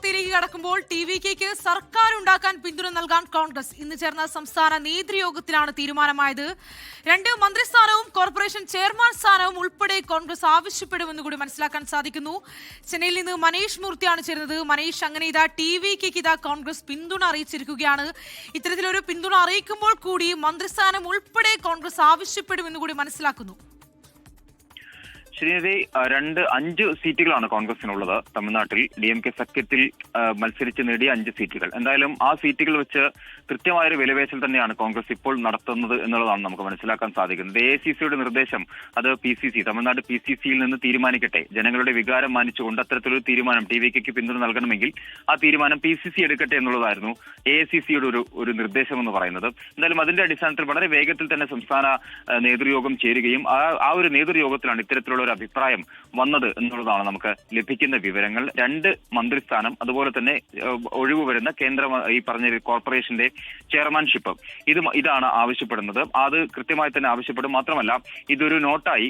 വാർത്തയിലേക്ക് കടക്കുമ്പോൾ ടി.വി.കെക്ക് സർക്കാർ ഉണ്ടാക്കാൻ പിന്തുണ നൽകാൻ കോൺഗ്രസ് ഇന്ന് ചേർന്ന സംസ്ഥാന നേതൃയോഗത്തിലാണ് തീരുമാനമായത്. 2 മന്ത്രിസ്ഥാനവും കോർപ്പറേഷൻ ചെയർമാൻ സ്ഥാനവും ഉൾപ്പെടെ കോൺഗ്രസ് ആവശ്യപ്പെടുമെന്ന് കൂടി മനസ്സിലാക്കാൻ സാധിക്കുന്നു. ചെന്നൈയിൽ നിന്ന് മനീഷ് മൂർത്തിയാണ് ചേരുന്നത്. മനീഷ്, അങ്ങനെ ഇതാ ടി.വി.കെക്ക് കോൺഗ്രസ് പിന്തുണ അറിയിച്ചിരിക്കുകയാണ്. ഇത്തരത്തിലൊരു പിന്തുണ അറിയിക്കുമ്പോൾ കൂടി മന്ത്രിസ്ഥാനം ഉൾപ്പെടെ കോൺഗ്രസ് ആവശ്യപ്പെടുമെന്ന് കൂടി മനസ്സിലാക്കുന്നു. ശ്രീനിധി, 5 സീറ്റുകളാണ് കോൺഗ്രസിനുള്ളത്. തമിഴ്നാട്ടിൽ DMK സഖ്യത്തിൽ മത്സരിച്ച് നേടിയ 5 സീറ്റുകൾ. എന്തായാലും ആ സീറ്റുകൾ വെച്ച് കൃത്യമായൊരു വിലപേശൽ തന്നെയാണ് കോൺഗ്രസ് ഇപ്പോൾ നടത്തുന്നത് എന്നുള്ളതാണ് നമുക്ക് മനസ്സിലാക്കാൻ സാധിക്കുന്നത്. AICCയുടെ നിർദ്ദേശം അത് PCC, തമിഴ്നാട് PCCയിൽ നിന്ന് തീരുമാനിക്കട്ടെ. ജനങ്ങളുടെ വികാരം മാനിച്ചുകൊണ്ട് അത്തരത്തിലൊരു തീരുമാനം ടി.വി.കെക്ക് പിന്തുണ നൽകണമെങ്കിൽ ആ തീരുമാനം PCC എടുക്കട്ടെ എന്നുള്ളതായിരുന്നു AICCയുടെ ഒരു നിർദ്ദേശം എന്ന് പറയുന്നത്. എന്തായാലും അതിന്റെ അടിസ്ഥാനത്തിൽ വളരെ വേഗത്തിൽ തന്നെ സംസ്ഥാന നേതൃയോഗം ചേരുകയും ആ ഒരു നേതൃയോഗത്തിലാണ് ഇത്തരത്തിലുള്ള ഒരു അഭിപ്രായം വന്നത് എന്നുള്ളതാണ് നമുക്ക് ലഭിക്കുന്ന വിവരങ്ങൾ. 2 മന്ത്രിസ്ഥാനം, അതുപോലെ തന്നെ ഒഴിവ് വരുന്ന ഈ പറഞ്ഞ കോർപ്പറേഷന്റെ ചെയർമാൻഷിപ്പ്, ഇതാണ് ആവശ്യപ്പെടുന്നത്. അത് കൃത്യമായി തന്നെ ആവശ്യപ്പെടും. മാത്രമല്ല, ഇതൊരു നോട്ടായി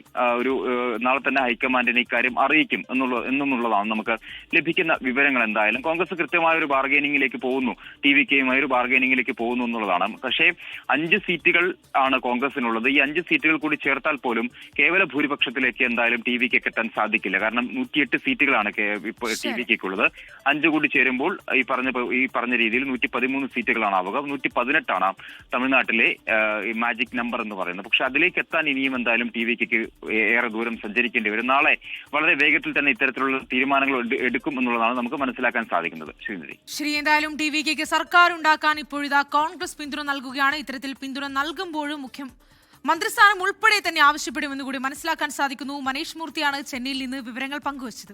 നാളെ തന്നെ ഹൈക്കമാൻഡിന് ഇക്കാര്യം അറിയിക്കും എന്നുള്ളതാണ് നമുക്ക് ലഭിക്കുന്ന വിവരങ്ങൾ. എന്തായാലും കോൺഗ്രസ് കൃത്യമായ ഒരു ബാർഗൈനിങ്ങിലേക്ക് പോകുന്നു, ടി.വി.കെയുമായി ഒരു ബാർഗൈനിങ്ങിലേക്ക് പോകുന്നു എന്നുള്ളതാണ്. പക്ഷേ 5 സീറ്റുകൾ ആണ് കോൺഗ്രസിനുള്ളത്. ഈ 5 സീറ്റുകൾ കൂടി ചേർത്താൽ പോലും കേവല ഭൂരിപക്ഷത്തിലേക്ക് എന്തായാലും ടി.വി.കെക്ക് എത്താൻ സാധിക്കില്ല. കാരണം 108 സീറ്റുകളാണ് ഇപ്പോൾ ടി.വി.കെക്കുള്ളത്. 5 കൂടി ചേരുമ്പോൾ ഈ പറഞ്ഞ രീതിയിൽ 113 സീറ്റുകളാണ് ആവുക. 118 തമിഴ്നാട്ടിലെ മാജിക് നമ്പർ എന്ന് പറയുന്നത്. പക്ഷെ അതിലേക്ക് എത്താൻ ഇനിയും എന്തായാലും ടി.വി.കെക്ക് ഏറെ ദൂരം സഞ്ചരിക്കേണ്ടി വരും. നാളെ വളരെ വേഗത്തിൽ തന്നെ ഇത്തരത്തിലുള്ള തീരുമാനങ്ങൾ എടുക്കും എന്നുള്ളതാണ് നമുക്ക് മനസ്സിലാക്കാൻ സാധിക്കുന്നത്. ശരി, എന്തായാലും ടി.വി.കെക്ക് സർക്കാർ ഉണ്ടാക്കാൻ ഇപ്പോഴിതാ കോൺഗ്രസ് പിന്തുണ നൽകുകയാണ്. ഇത്തരത്തിൽ പിന്തുണ നൽകുമ്പോഴും മന്ത്രിസ്ഥാനം ഉൾപ്പെടെ തന്നെ ആവശ്യപ്പെടുമെന്ന് കൂടി മനസ്സിലാക്കാൻ സാധിക്കുന്നു. മനീഷ് മൂർത്തിയാണ് ചെന്നൈയിൽ നിന്ന് വിവരങ്ങൾ പങ്കുവച്ചത്.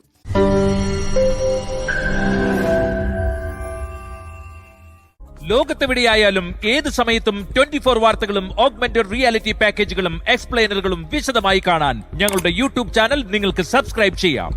ലോകത്തെവിടെയായാലും ഏത് സമയത്തും 24 വാർത്തകളും ഓഗ്മെന്റഡ് റിയാലിറ്റി പാക്കേജുകളും എക്സ്പ്ലെയിനറുകളും വിശദമായി കാണാൻ ഞങ്ങളുടെ YouTube ചാനൽ നിങ്ങൾക്ക് സബ്സ്ക്രൈബ് ചെയ്യാം.